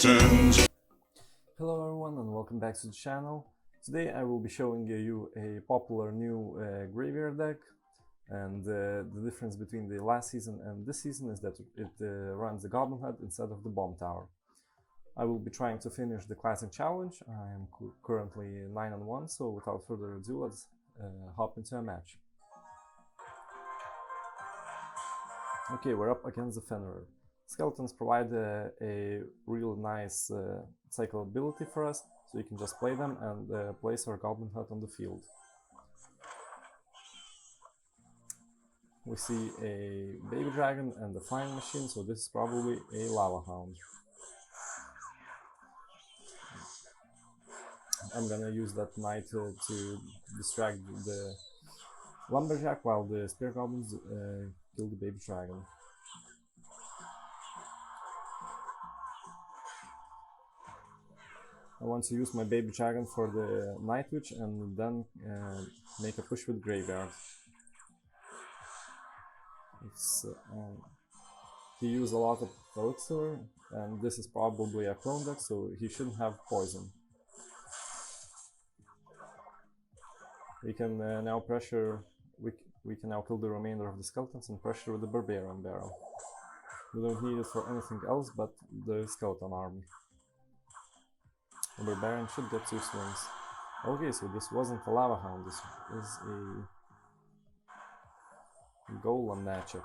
skeletons. Hello everyone and welcome back to the channel. Today I will be showing you a popular new graveyard deck, and the difference between the last season and this season is that it runs the Goblin Hut instead of the Bomb Tower. I will be trying to finish the classic challenge. I am currently 9-1, so without further ado, let's hop into a match. Okay, we're up against the Fenrir. Skeletons provide a real nice cycle ability for us, so you can just play them and place our Goblin Hut on the field. We see a Baby Dragon and a Flying Machine, so this is probably a Lava Hound. I'm gonna use that Knight to distract the Lumberjack while the Spear Goblins kill the Baby Dragon. I want to use my Baby Dragon for the Night Witch and then make a push with Graveyard. He used a lot of Elixir, and this is probably a clone deck, so he shouldn't have poison. We can now pressure. We can now kill the remainder of the skeletons and pressure with the Barbarian Barrel. We don't need it for anything else but the skeleton army. The Barbarian should get 2 swings. Okay, so this wasn't a Lava Hound, this is a Golem matchup.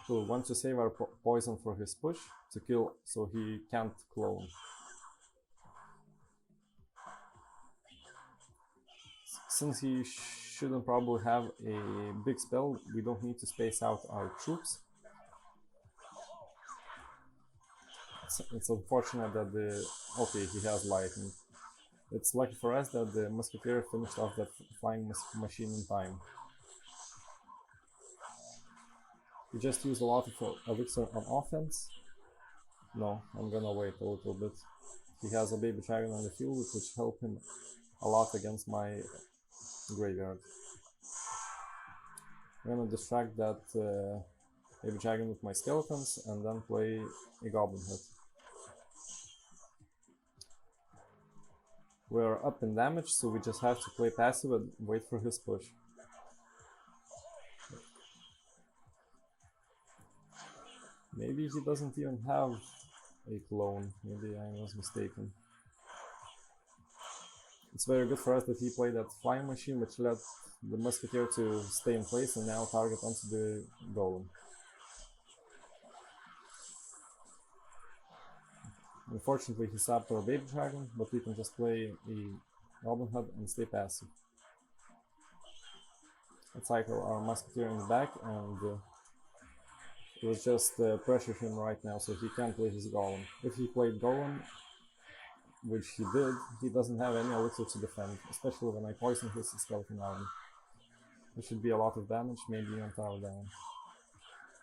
So we want to save our poison for his push to kill, so he can't clone. Since he shouldn't probably have a big spell, we don't need to space out our troops. It's unfortunate that okay, he has lightning. It's lucky for us that the Musketeer finished off that Flying Machine in time. He just used a lot of Elixir on offense. No, I'm gonna wait a little bit. He has a Baby Dragon on the field, which helped him a lot against my Graveyard. I'm gonna distract that Baby Dragon with my Skeletons and then play a Goblin Hut. We are up in damage, so we just have to play passive and wait for his push. Maybe he doesn't even have a clone, maybe I was mistaken. It's very good for us that he played that Flying Machine, which led the Musketeer to stay in place and now target onto the Golem. Unfortunately, he stopped our Baby Dragon, but we can just play a Goblin Hut and stay passive. Let's cycle our Musketeer in the back, and let's just pressure him right now so he can't play his Golem. If he played Golem, which he did, he doesn't have any Elixir to defend, especially when I poison his Skeleton Army. There should be a lot of damage, maybe even tower down.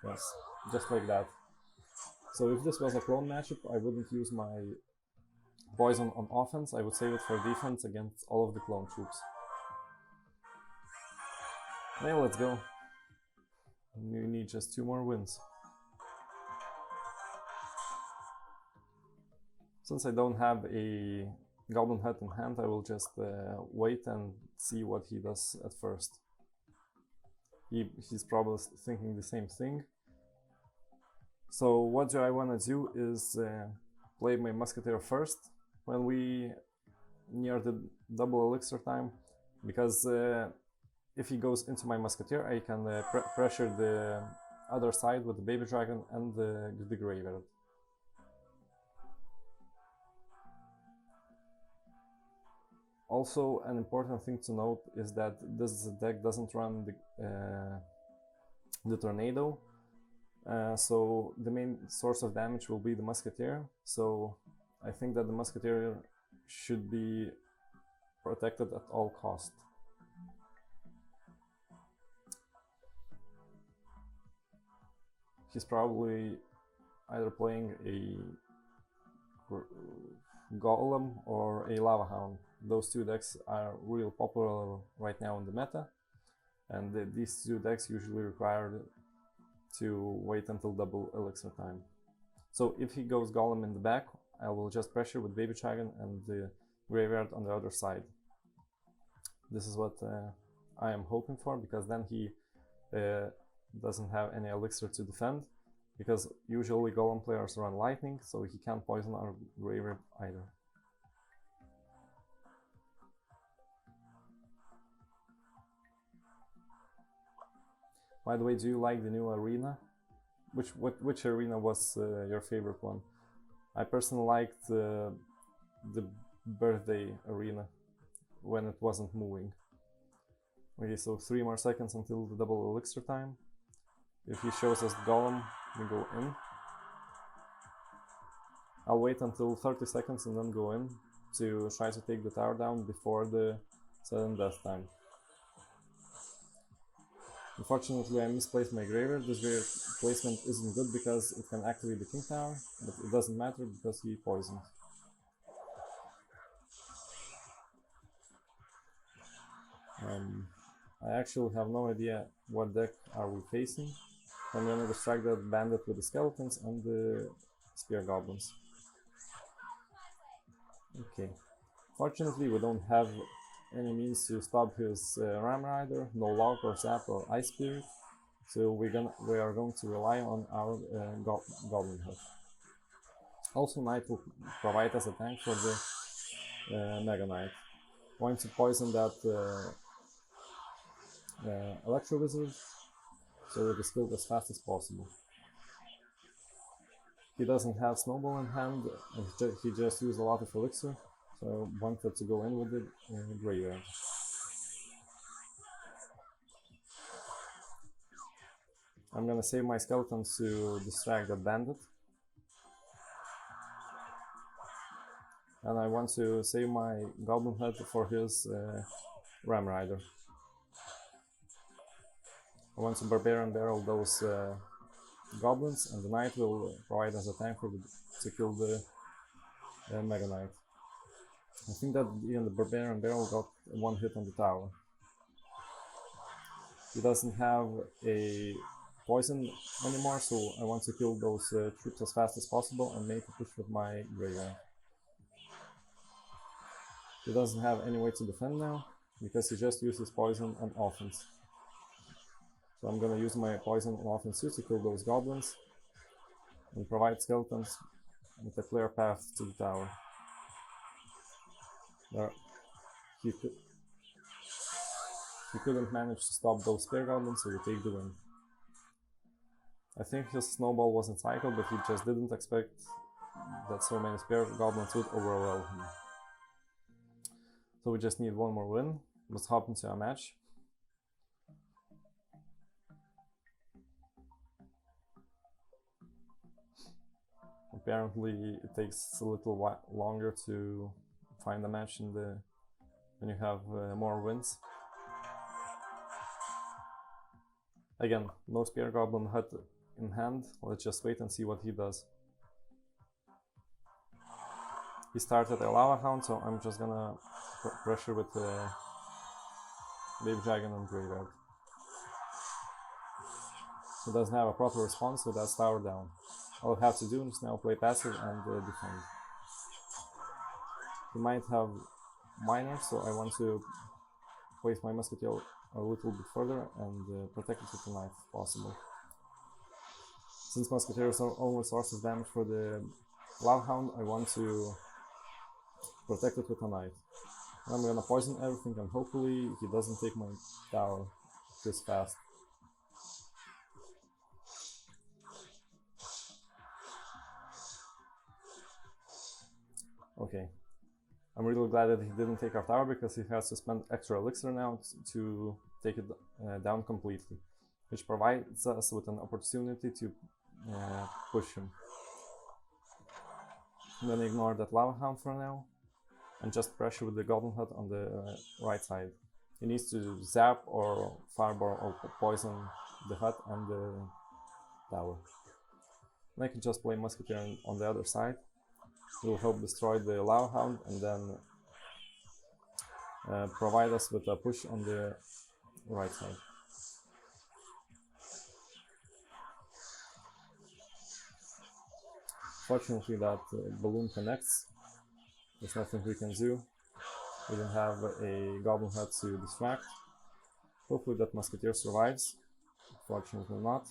Yes, just like that. So if this was a clone matchup, I wouldn't use my poison on offense, I would save it for defense against all of the clone troops. Now let's go. We need just 2 more wins. Since I don't have a Goblin Hut in hand, I will just wait and see what he does at first. He's probably thinking the same thing. So what I want to do is play my Musketeer first when we near the double Elixir time, because if he goes into my Musketeer, I can pressure the other side with the Baby Dragon and the Graveyard. Also, an important thing to note is that this deck doesn't run the Tornado. So the main source of damage will be the Musketeer, so I think that the Musketeer should be protected at all cost. He's probably either playing a Golem or a Lava Hound. Those 2 decks are real popular right now in the meta, and these 2 decks usually require to wait until double Elixir time. So if he goes Golem in the back, I will just pressure with Baby Dragon and the Graveyard on the other side. This is what I am hoping for, because then he doesn't have any elixir to defend, because usually Golem players run Lightning, so he can't poison our Graveyard either. By the way, do you like the new arena? Which arena was your favorite one? I personally liked the birthday arena when it wasn't moving. Okay, so 3 more seconds until the double elixir time. If he shows us the Golem, we go in. I'll wait until 30 seconds and then go in to try to take the tower down before the sudden death time. Unfortunately, I misplaced my Graveyard. This Graveyard placement isn't good because it can activate the King Tower, but it doesn't matter because he poisoned. I actually have no idea what deck are we facing. I'm gonna distract that bandit with the skeletons and the spear goblins. Okay. Fortunately, we don't have any means to stop his Ram Rider, no Log or Zap or Ice Spirit, so we are going to rely on our Goblin Hut. Also, Knight will provide us a tank for the Mega Knight. Going to poison that Electro Wizard, so that it's killed as fast as possible. He doesn't have Snowball in hand, and he just used a lot of elixir, so I wanted to go in with the Graveyard. I'm gonna save my skeletons to distract the bandit. And I want to save my Goblin Head for his Ram Rider. I want to Barbarian Barrel those goblins, and the Knight will provide us a tank to kill the Mega Knight. I think that even the Barbarian Barrel got 1 hit on the tower. He doesn't have a poison anymore, so I want to kill those troops as fast as possible and make a push with my Graveyard. He doesn't have any way to defend now, because he just uses poison on offense. So I'm gonna use my poison on offense too to kill those goblins and provide skeletons with a clear path to the tower. There, he couldn't manage to stop those spear goblins, so we take the win. I think his snowball wasn't cycled, but he just didn't expect that so many spear goblins would overwhelm him. So we just need 1 more win. Let's hop into a match. Apparently it takes a little while longer to find a match when you have more wins. Again, no Spear Goblin Hut in hand. Let's just wait and see what he does. He started a Lava Hound, so I'm just gonna pressure with Baby Dragon and Graveyard. He doesn't have a proper response, so that's tower down. All I have to do is now play passive and defend. He might have miners, so I want to place my Musketeer a little bit further and protect it with a knife if possible. Since Musketeers are only source of damage for the Lava Hound, I want to protect it with a knife. And I'm gonna poison everything, and hopefully he doesn't take my tower this fast. Okay, I'm really glad that he didn't take our tower, because he has to spend extra elixir now to take it down completely, which provides us with an opportunity to push him. I'm gonna ignore that Lava Hound for now and just pressure with the Goblin Hut on the right side. He needs to zap or fireball or poison the hut and the tower. And I can just play Musketeer on the other side. It will help destroy the Lava Hound and then provide us with a push on the right side. Fortunately that balloon connects. There's nothing we can do. We don't have a goblin head to distract. Hopefully that musketeer survives. Fortunately not.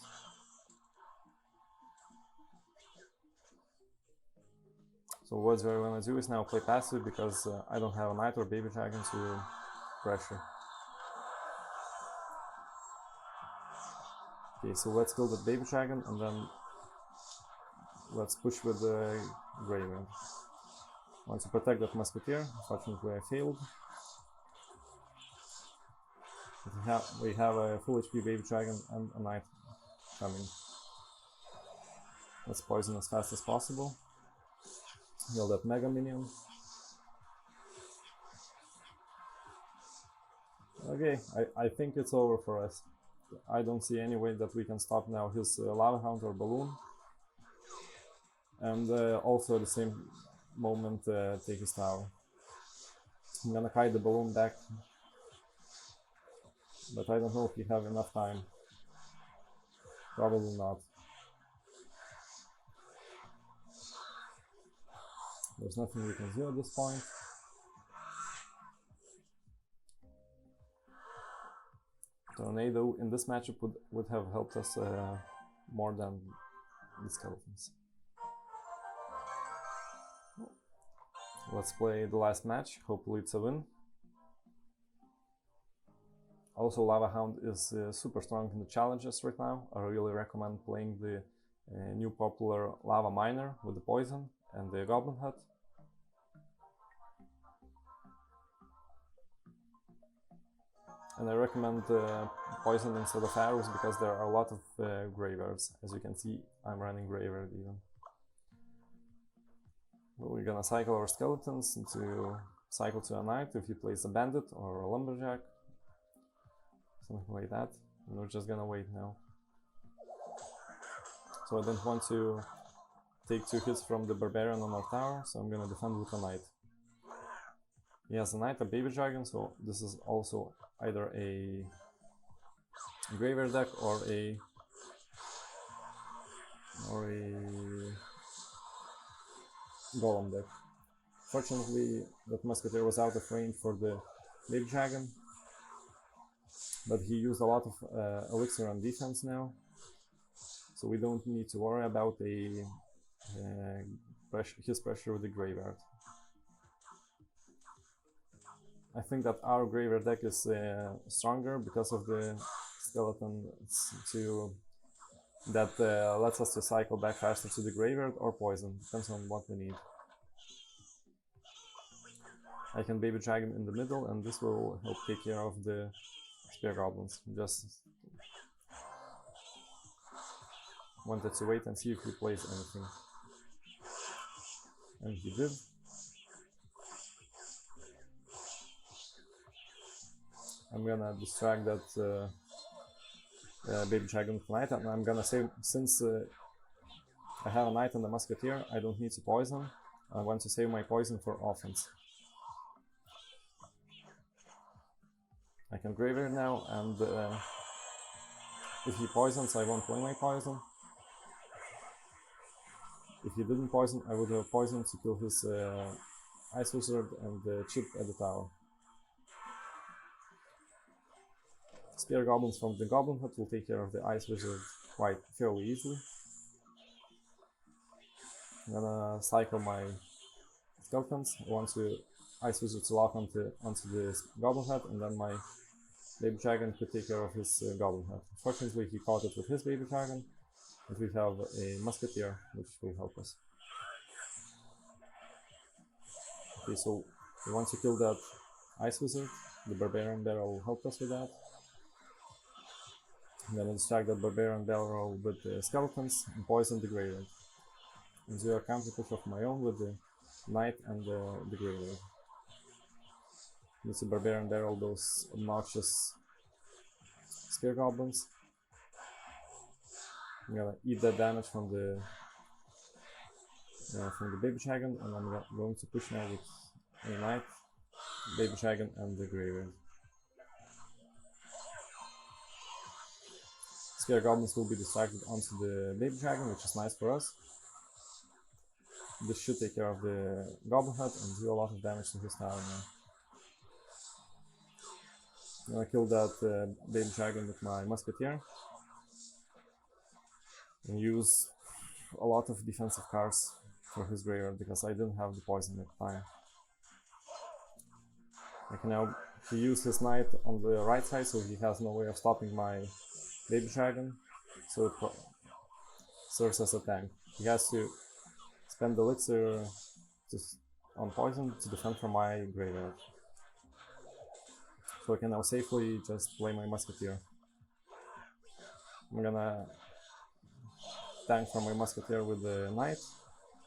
So what we're gonna do is now play passive because I don't have a knight or baby dragon to pressure. Okay, so let's kill the baby dragon and then let's push with the graveyard. I want to protect that musketeer. Unfortunately I failed. We have a full HP baby dragon and a knight coming. Let's poison as fast as possible. Heal that mega minion. Okay, I think it's over for us. I don't see any way that we can stop now his lava hound or balloon. And also at the same moment take his tower. I'm gonna hide the balloon back, but I don't know if we have enough time. Probably not. There's nothing we can do at this point. Tornado in this matchup would have helped us more than the skeletons. Let's play the last match, hopefully it's a win. Also Lava Hound is super strong in the challenges right now. I really recommend playing the new popular Lava Miner with the poison and the Goblin Hut. And I recommend poison instead of arrows because there are a lot of graveyards. As you can see, I'm running graveyard even. We're gonna cycle our skeletons into cycle to a knight if he plays a bandit or a lumberjack. Something like that. And we're just gonna wait now. So I don't want to take 2 hits from the barbarian on our tower, so I'm gonna defend with a knight. He has a knight, a baby dragon, so this is also either a graveyard deck or a golem deck. Fortunately, that musketeer was out of range for the baby dragon, but he used a lot of elixir on defense now, so we don't need to worry about his pressure with the graveyard. I think that our graveyard deck is stronger because of the skeleton that lets us to cycle back faster to the graveyard or poison, depends on what we need. I can baby dragon in the middle and this will help take care of the spear goblins. Just wanted to wait and see if he plays anything. And he did. I'm gonna distract that baby dragon with knight, and I'm gonna save, since I have a knight and a musketeer, I don't need to poison. I want to save my poison for offense. I can graveyard now, and if he poisons, I won't play my poison. If he didn't poison, I would have poisoned to kill his ice wizard and chip at the tower. Spear goblins from the goblin hut will take care of the ice wizard quite fairly easily. I'm gonna cycle my skeletons. I want to ice wizard to lock onto the goblin hut, and then my baby dragon could take care of his goblin hut. Fortunately, he caught it with his baby dragon, and we have a musketeer which will help us. Okay, so we want to kill that ice wizard. The barbarian barrel will help us with that. I'm gonna distract that barbarian barrel with the skeletons and poison the graveyard. And do a counter push of my own with the knight and the graveyard. Use the barbarian barrel those obnoxious spear goblins. I'm gonna eat that damage from the baby dragon, and I'm going to push now with a knight, baby dragon, and the graveyard. Spear goblins will be distracted onto the baby dragon, which is nice for us. this should take care of the Goblin Head and do a lot of damage to his tower now. I'm gonna kill that baby dragon with my Musketeer and use a lot of defensive cards for his graveyard because I didn't have the poison at the time. I can now use his knight on the right side, so he has no way of stopping my baby dragon, so it serves as a tank. He has to spend the elixir on poison to defend from my graveyard. So I can now safely just play my Musketeer. I'm gonna tank from my Musketeer with the knight.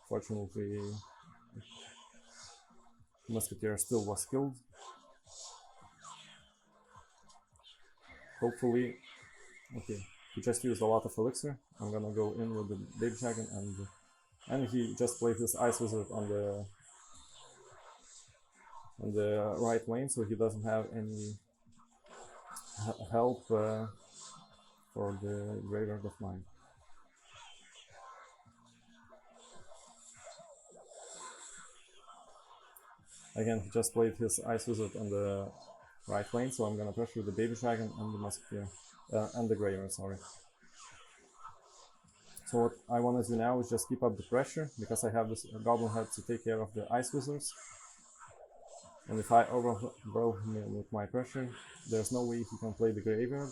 Fortunately, Musketeer still was killed. Hopefully, okay, he just used a lot of elixir. I'm gonna go in with the baby dragon, and he just played his ice wizard on the right lane, so he doesn't have any help for the graveyard of mine. Again, he just played his ice wizard on the right lane, so I'm gonna pressure the baby dragon and the Musketeer and the graveyard, sorry. So what I want to do now is just keep up the pressure, because I have this Goblin Head to take care of the ice wizards. And if I overwhelm him with my pressure, there's no way he can play the graveyard.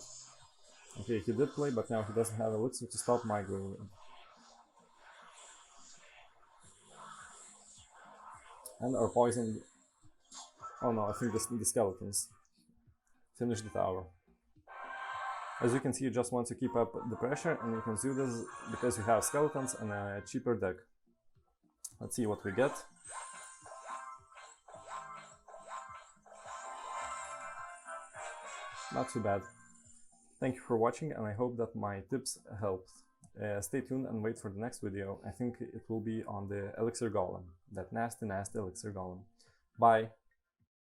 Okay, he did play, but now he doesn't have elixir to stop my graveyard. And our poison... Oh no, I think the skeletons finish the tower. As you can see, you just want to keep up the pressure, and you can do this because you have skeletons and a cheaper deck. Let's see what we get. Not too bad. Thank you for watching, and I hope that my tips helped. Stay tuned and wait for the next video. I think it will be on the Elixir Golem, that nasty elixir golem. Bye!